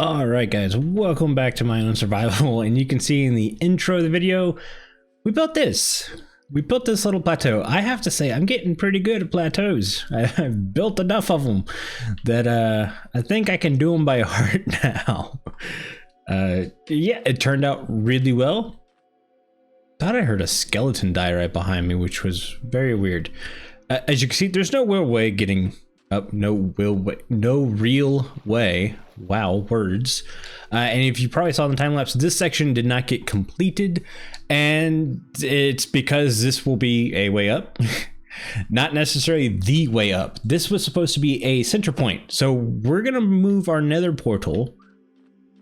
Alright guys, welcome back to my own survival, and you can see in the intro of the video, we built this. We built this little plateau. I have to say, I'm getting pretty good at plateaus. I've built enough of them that I think I can do them by heart now. Yeah, it turned out really well. Thought I heard a skeleton die right behind me, which was very weird. As you can see, there's no real way getting up, no real way. Wow, words. And if you probably saw in the time lapse, this section did not get completed, and it's because this will be a way up. Not necessarily the way up. This was supposed to be a center point, so we're gonna move our nether portal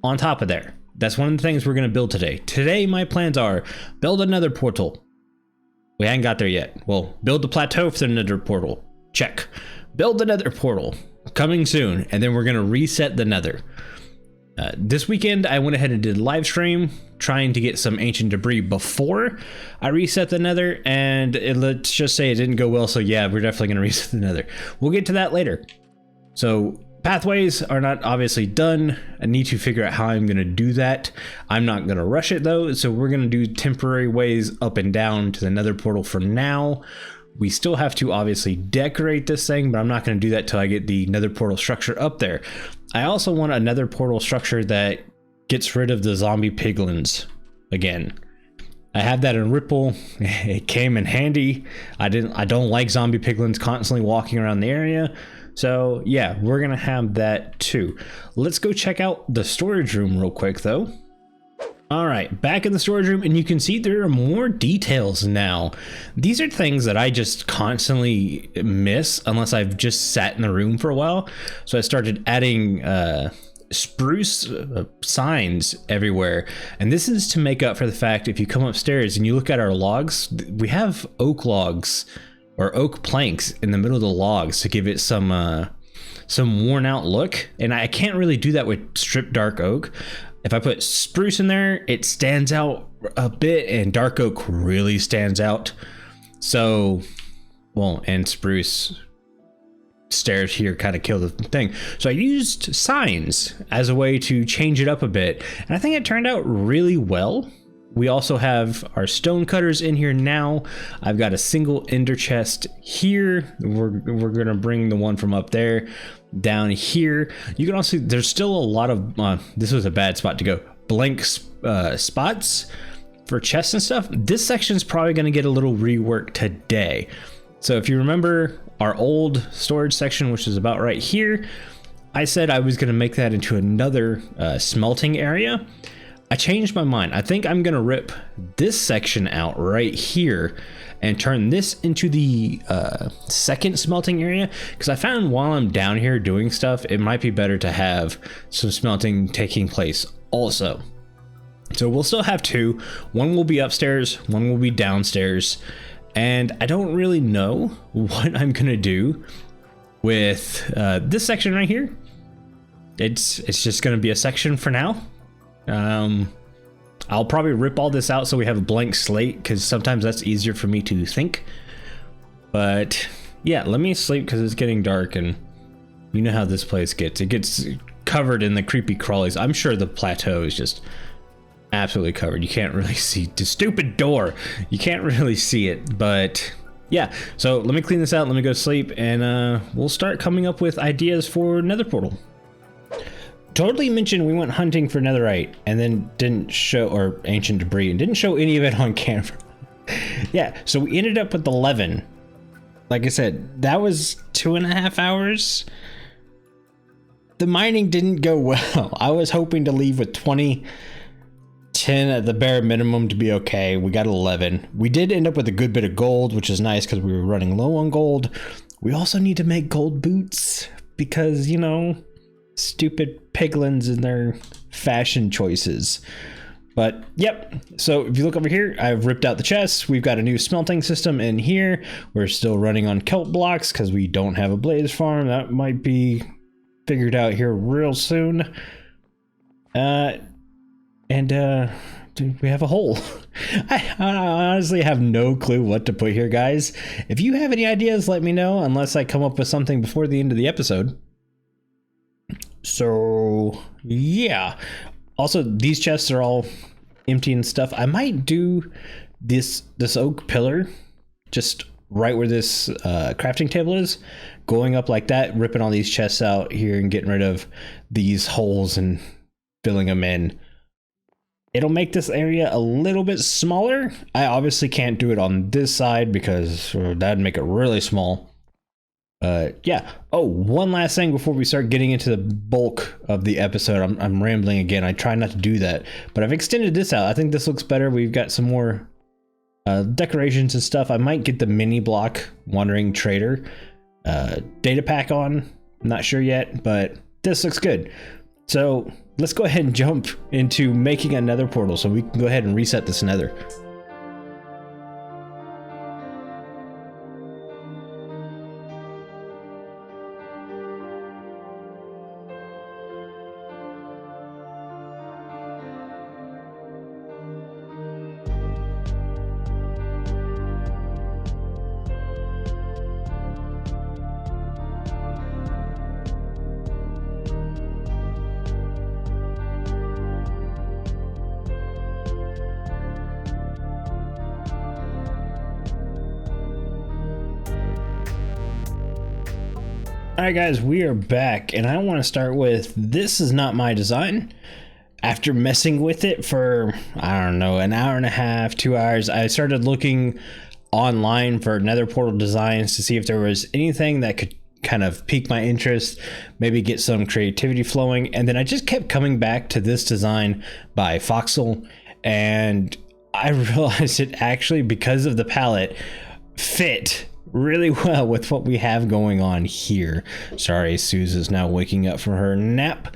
on top of there. That's one of the things we're gonna build today. Today my plans are build a nether portal. We haven't got there yet. Well, build the plateau for the nether portal. Check. Build the nether portal. Coming soon. And then we're gonna reset the nether. This weekend I went ahead and did a live stream trying to get some ancient debris before I reset the nether, and let's just say it didn't go well, so yeah, we're definitely gonna reset the nether. We'll get to that later. So pathways are not obviously done. I need to figure out how I'm gonna do that. I'm not gonna rush it though, so we're gonna do temporary ways up and down to the nether portal for now. We still have to obviously decorate this thing, but I'm not going to do that till I get the nether portal structure up there. I also want a nether portal structure that gets rid of the zombie piglins again. I have that in Ripple. It came in handy. I don't like zombie piglins constantly walking around the area. So yeah, we're going to have that too. Let's go check out the storage room real quick though. All right, back in the storage room, and you can see there are more details now. These are things that I just constantly miss unless I've just sat in the room for a while. So I started adding spruce signs everywhere. And this is to make up for the fact if you come upstairs and you look at our logs, we have oak logs or oak planks in the middle of the logs to give it some worn out look. And I can't really do that with stripped dark oak. If I put spruce in there, it stands out a bit, and dark oak really stands out. So, well, and spruce stairs here kind of kill the thing. So I used signs as a way to change it up a bit, and I think it turned out really well. We also have our stone cutters in here now. I've got a single ender chest here. We're gonna bring the one from up there down here. You can also, there's still a lot of, this was a bad spot to go, blank spots for chests and stuff. This section is probably gonna get a little rework today. So if you remember our old storage section, which is about right here, I said I was gonna make that into another smelting area. I changed my mind. I think I'm gonna rip this section out right here and turn this into the second smelting area, because I found while I'm down here doing stuff, it might be better to have some smelting taking place also. So we'll still have two. One will be upstairs, one will be downstairs, and I don't really know what I'm gonna do with this section right here. It's just gonna be a section for now. I'll probably rip all this out so we have a blank slate, because sometimes that's easier for me to think. But yeah, let me sleep because it's getting dark, and you know how this place gets. It gets covered in the creepy crawlies. I'm sure the plateau is just absolutely covered. You can't really see the stupid door. You can't really see it, but yeah. So let me clean this out. Let me go sleep, and we'll start coming up with ideas for nether portal. Totally mentioned we went hunting for netherite and then didn't show, or ancient debris, and didn't show any of it on camera. Yeah, so we ended up with 11. Like I said, that was 2.5 hours. The mining didn't go well. I was hoping to leave with 20, 10 at the bare minimum to be okay. We got 11. We did end up with a good bit of gold, which is nice because we were running low on gold. We also need to make gold boots because, you know, stupid piglins and their fashion choices. But yep, so if you look over here, I've ripped out the chests. We've got a new smelting system in here. We're still running on kelp blocks because we don't have a blaze farm. That might be figured out here real soon. Dude, we have a hole. I honestly have no clue what to put here, guys. If you have any ideas, let me know, unless I come up with something before the end of the episode. So yeah, also these chests are all empty and stuff. I might do this oak pillar just right where this crafting table is, going up like that, ripping all these chests out here and getting rid of these holes and filling them in. It'll make this area a little bit smaller. I obviously can't do it on this side because that'd make it really small. Yeah. Oh, one last thing before we start getting into the bulk of the episode. I'm rambling again. I try not to do that, but I've extended this out. I think this looks better. We've got some more decorations and stuff. I might get the mini block wandering trader data pack on. I'm not sure yet, but this looks good. So let's go ahead and jump into making another portal so we can go ahead and reset this nether. Alright guys, we are back, and I want to start with, this is not my design. After messing with it for, I don't know, an hour and a half, 2 hours, I started looking online for nether portal designs to see if there was anything that could kind of pique my interest, maybe get some creativity flowing, and then I just kept coming back to this design by Foxel, and I realized it actually, because of the palette, fit really well with what we have going on here. Sorry, Suze is now waking up from her nap.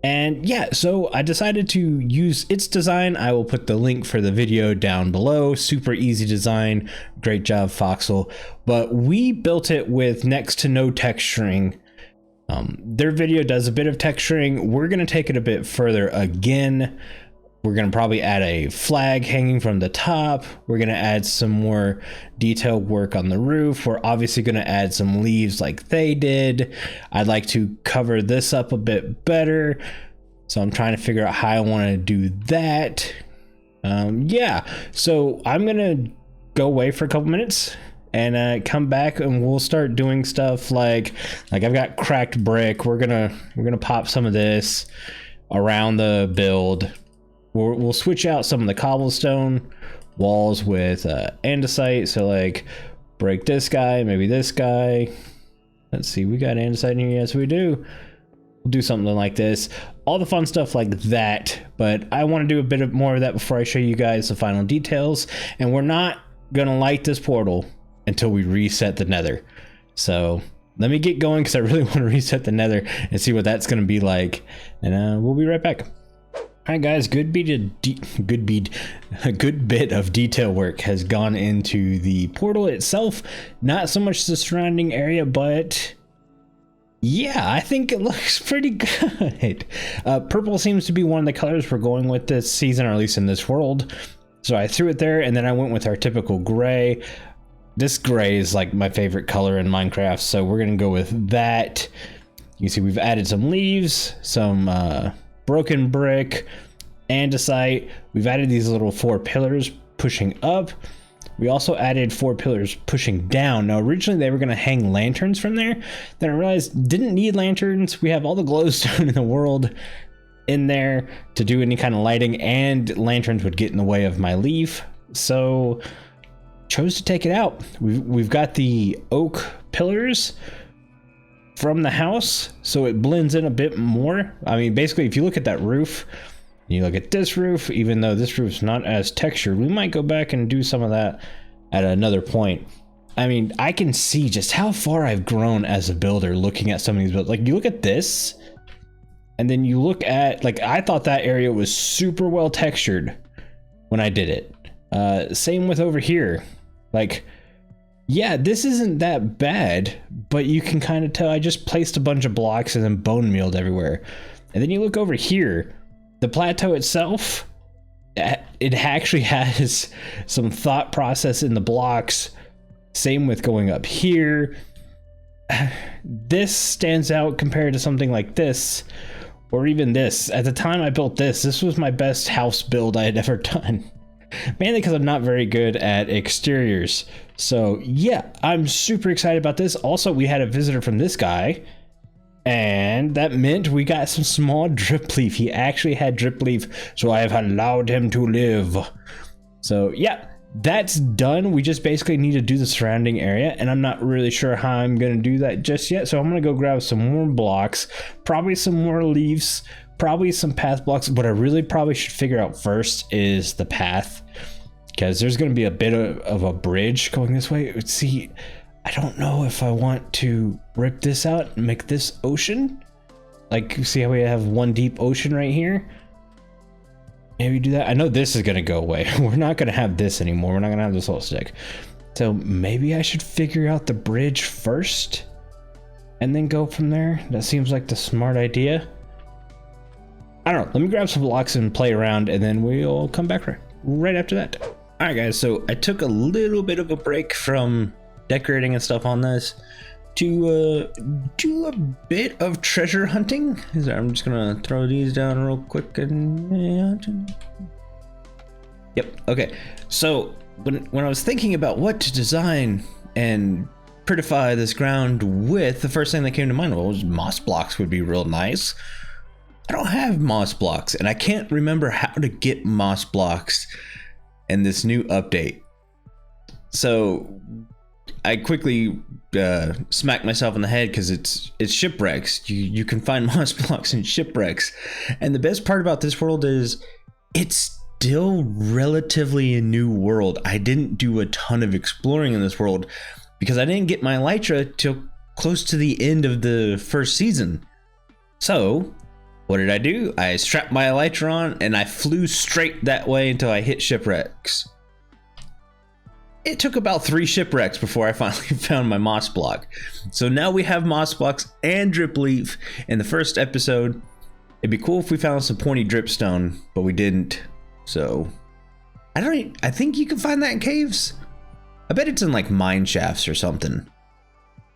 And yeah, so I decided to use its design. I will put the link for the video down below. Super easy design. Great job, Foxel. But we built it with next to no texturing. Their video does a bit of texturing. We're going to take it a bit further again. We're going to probably add a flag hanging from the top. We're going to add some more detail work on the roof. We're obviously going to add some leaves like they did. I'd like to cover this up a bit better. So I'm trying to figure out how I want to do that. Yeah, so I'm going to go away for a couple minutes and come back, and we'll start doing stuff like I've got cracked brick. We're going to pop some of this around the build. We'll switch out some of the cobblestone walls with andesite. So like break this guy, maybe this guy. Let's see, we got andesite in here. Yes, we do. We'll do something like this. All the fun stuff like that. But I want to do a bit more of that before I show you guys the final details. And we're not going to light this portal until we reset the nether. So let me get going because I really want to reset the nether and see what that's going to be like. And we'll be right back. Alright guys, a good bit of detail work has gone into the portal itself. Not so much the surrounding area, but yeah, I think it looks pretty good. Purple seems to be one of the colors we're going with this season, or at least in this world. So I threw it there, and then I went with our typical gray. This gray is like my favorite color in Minecraft, so we're gonna go with that. You can see we've added some leaves, some broken brick, andesite. We've added these little 4 pillars pushing up. We also added 4 pillars pushing down. Now originally they were going to hang lanterns from there. Then I realized didn't need lanterns. We have all the glowstone in the world in there to do any kind of lighting, and lanterns would get in the way of my leaf. So chose to take it out. We've got the oak pillars from the house, so it blends in a bit more. I mean, basically, if you look at that roof, you look at this roof, even though this roof's not as textured, we might go back and do some of that at another point. I mean, I can see just how far I've grown as a builder looking at some of these builds. Like, you look at this, and then you look at, like, I thought that area was super well textured when I did it. Same with over here. Like, yeah, this isn't that bad, but you can kind of tell I just placed a bunch of blocks and then bone mealed everywhere. And then you look over here, the plateau itself, it actually has some thought process in the blocks. Same with going up here. this stands out compared to something like this, or even this. At the time I built this, this was my best house build I had ever done. Mainly because I'm not very good at exteriors. So yeah, I'm super excited about this. Also, we had a visitor from this guy, and that meant we got some small drip leaf. He actually had drip leaf, so I have allowed him to live. So yeah, that's done. We just basically need to do the surrounding area, and I'm not really sure how I'm gonna do that just yet. So I'm gonna go grab some more blocks, probably some more leaves, probably some path blocks. What I really probably should figure out first is the path, because there's going to be a bit of a bridge going this way. See, I don't know if I want to rip this out and make this ocean. Like, see how we have one deep ocean right here? Maybe do that. I know this is going to go away. We're not going to have this anymore. We're not going to have this whole stick. So maybe I should figure out the bridge first and then go from there. That seems like the smart idea. I don't know. Let me grab some blocks and play around, and then we'll come back right after that. All right, guys. So I took a little bit of a break from decorating and stuff on this to do a bit of treasure hunting. I'm just gonna throw these down real quick and yep. Okay. So when I was thinking about what to design and prettify this ground with, the first thing that came to mind was moss blocks would be real nice. I don't have moss blocks, and I can't remember how to get moss blocks in this new update. So I quickly smacked myself in the head because it's shipwrecks. You can find moss blocks in shipwrecks. And the best part about this world is it's still relatively a new world. I didn't do a ton of exploring in this world because I didn't get my elytra till close to the end of the first season. So what did I do? I strapped my elytra on and I flew straight that way until I hit shipwrecks. It took about 3 shipwrecks before I finally found my moss block. So now we have moss blocks and drip leaf in the first episode. It'd be cool if we found some pointy dripstone, but we didn't. So I think you can find that in caves. I bet it's in like mine shafts or something.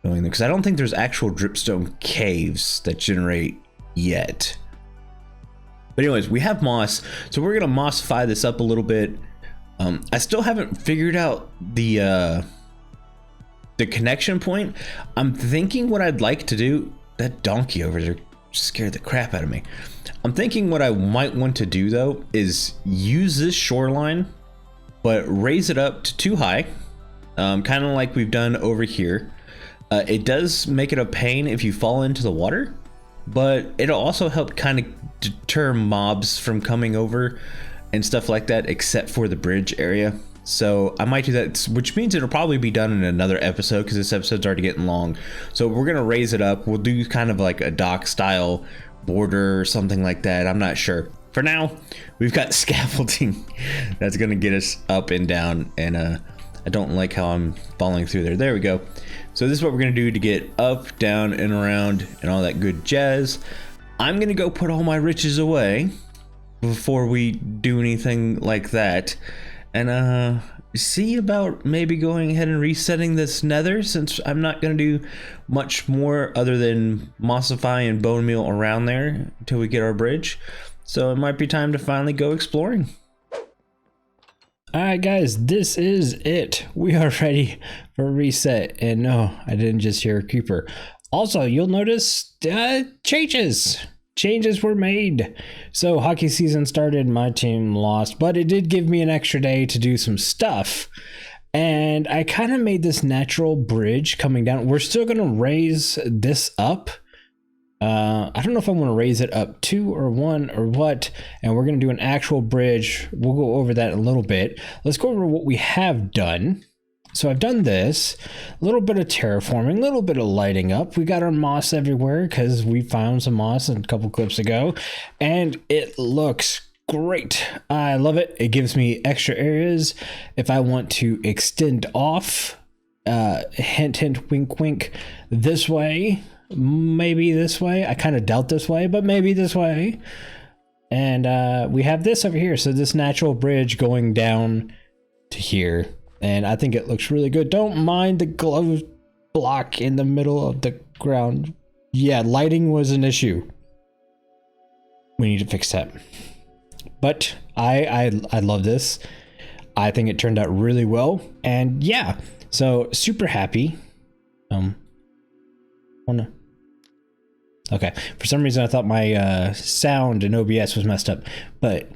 Because I don't think there's actual dripstone caves that generate yet. But anyways, we have moss, so we're gonna mossify this up a little bit. I still haven't figured out the connection point. I'm thinking what I'd like to do. That donkey over there scared the crap out of me. I'm thinking what I might want to do though is use this shoreline, but raise it up to too high, kind of like we've done over here. It does make it a pain if you fall into the water, but it'll also help kind of deter mobs from coming over and stuff like that, except for the bridge area. So I might do that, which means it'll probably be done in another episode because this episode's already getting long. So we're gonna raise it up. We'll do kind of like a dock style border or something like that. I'm not sure. For now, we've got scaffolding that's gonna get us up and down, and I don't like how I'm falling through there. There we go. So this is what we're gonna do to get up, down, and around, and all that good jazz. I'm gonna go put all my riches away before we do anything like that, and see about maybe going ahead and resetting this nether, since I'm not gonna do much more other than mossify and bone meal around there until we get our bridge. So it might be time to finally go exploring. Alright guys, this is it. We are ready for a reset. And no, I didn't just hear a creeper. Also, you'll notice changes were made. So hockey season started, my team lost, but it did give me an extra day to do some stuff. And I kind of made this natural bridge coming down. We're still going to raise this up. I don't know if I want to raise it up 2 or 1 or what, and we're going to do an actual bridge. We'll go over that in a little bit. Let's go over what we have done. So I've done this, a little bit of terraforming, a little bit of lighting up. We got our moss everywhere because we found some moss a couple clips ago, and it looks great. I love it. It gives me extra areas if I want to extend off. Hint, hint, wink, wink. This way. Maybe this way. I kind of doubt this way, but maybe this way. And we have this over here. So this natural bridge going down to here. And I think it looks really good. Don't mind the glow block in the middle of the ground. Yeah, lighting was an issue. We need to fix that. But I love this. I think it turned out really well. And yeah, so super happy. Oh no. Okay, for some reason I thought my sound in OBS was messed up, but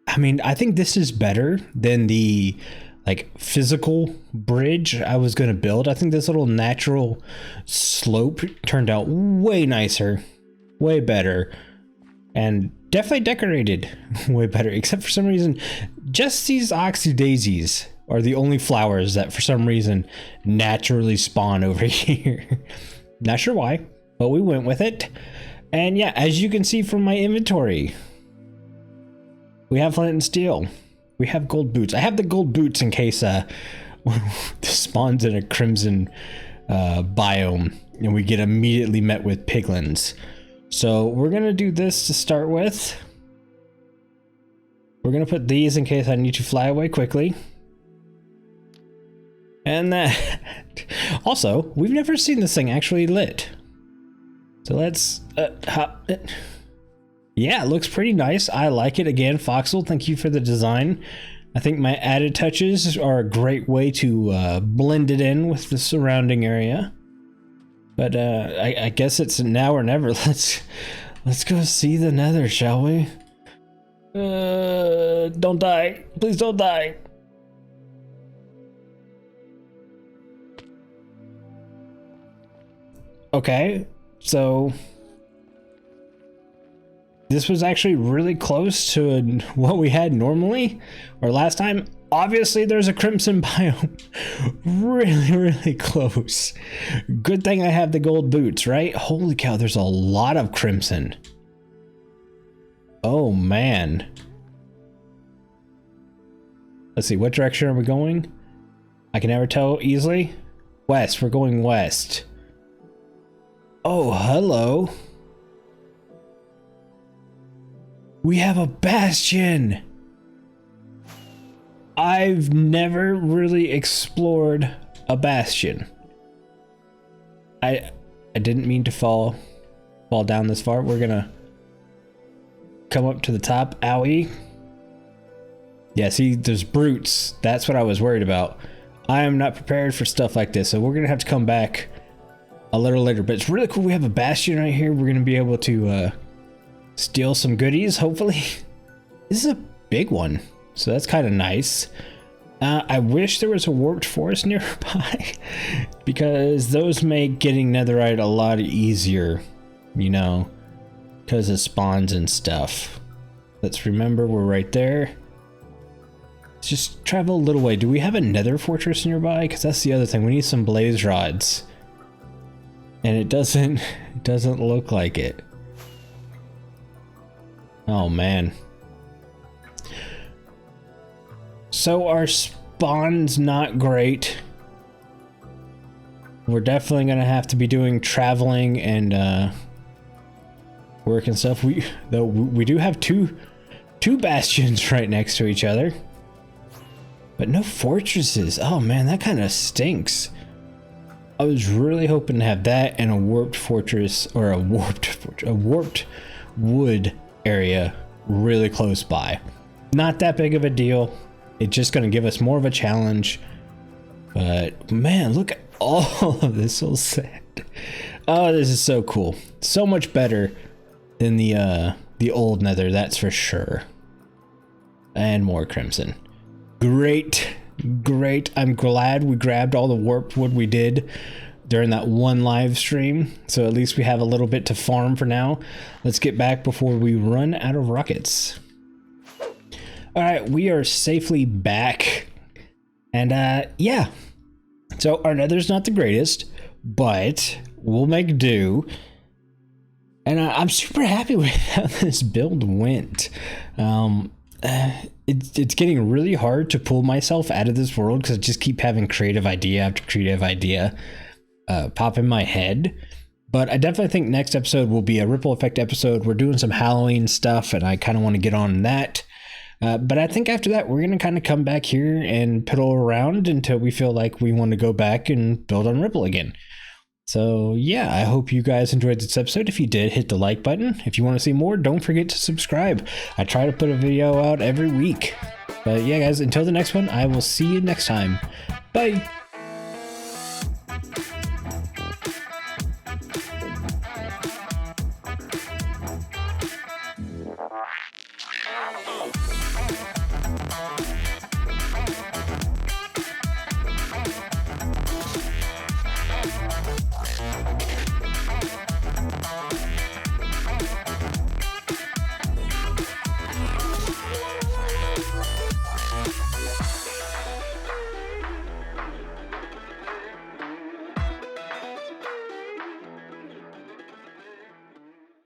I mean, I think this is better than the like physical bridge I was gonna build. I think this little natural slope turned out way nicer, way better, and definitely decorated way better, except for some reason, just these oxy daisies are the only flowers that for some reason naturally spawn over here. Not sure why, but we went with it. And yeah, as you can see from my inventory, we have flint and steel. We have gold boots. I have the gold boots in case this spawns in a crimson biome and we get immediately met with piglins. So we're gonna do this to start with. We're gonna put these in case I need to fly away quickly. And that also, we've never seen this thing actually lit. So let's hop it. Yeah, it looks pretty nice. I like it. Again, Foxel, thank you for the design. I think my added touches are a great way to blend it in with the surrounding area. But I guess it's now or never. Let's go see the Nether, shall we? Don't die. Please don't die. Okay, so this was actually really close to what we had normally, or last time. Obviously, there's a crimson biome. Really close. Good thing I have the gold boots, right? Holy cow, there's a lot of crimson. Oh, man. Let's see, what direction are we going? I can never tell easily. West, we're going west. Oh, hello. We have a bastion. I've never really explored a bastion. I didn't mean to fall down this far. We're gonna come up to the top. Owie. Yeah, see, there's brutes. That's what I was worried about. I am not prepared for stuff like this, so we're gonna have to come back a little later. But it's really cool. We have a bastion right here. We're gonna be able to steal some goodies, hopefully. This is a big one, so that's kind of nice. I wish there was a warped forest nearby because those make getting netherite a lot easier, you know, because of spawns and stuff. Let's remember we're right there. Let's just travel a little way. Do we have a nether fortress nearby? Because that's the other thing. We need some blaze rods. And it doesn't look like it. Oh man. So our spawn's not great. We're definitely gonna have to be doing traveling and work and stuff. We do have two bastions right next to each other, but no fortresses. Oh man, that kind of stinks. I was really hoping to have that and a warped fortress, or a warped wood area really close by. Not that big of a deal. It's just going to give us more of a challenge. But man, look at all of this little set. Oh, this is so cool. So much better than the old Nether, that's for sure. And more crimson. Great. I'm glad we grabbed all the warped wood we did during that one live stream, so at least we have a little bit to farm for now. Let's get back before we run out of rockets. All right, we are safely back, and yeah, so our nether's not the greatest, but we'll make do. And I'm super happy with how this build went. It's getting really hard to pull myself out of this world because I just keep having creative idea after creative idea pop in my head. But I definitely think next episode will be a ripple effect episode. We're doing some Halloween stuff and I kind of want to get on that. But I think after that, we're going to kind of come back here and piddle around until we feel like we want to go back and build on Ripple again. So yeah, I hope you guys enjoyed this episode. If you did, hit the like button. If you want to see more, don't forget to subscribe. I try to put a video out every week. But yeah, guys, until the next one, I will see you next time. Bye!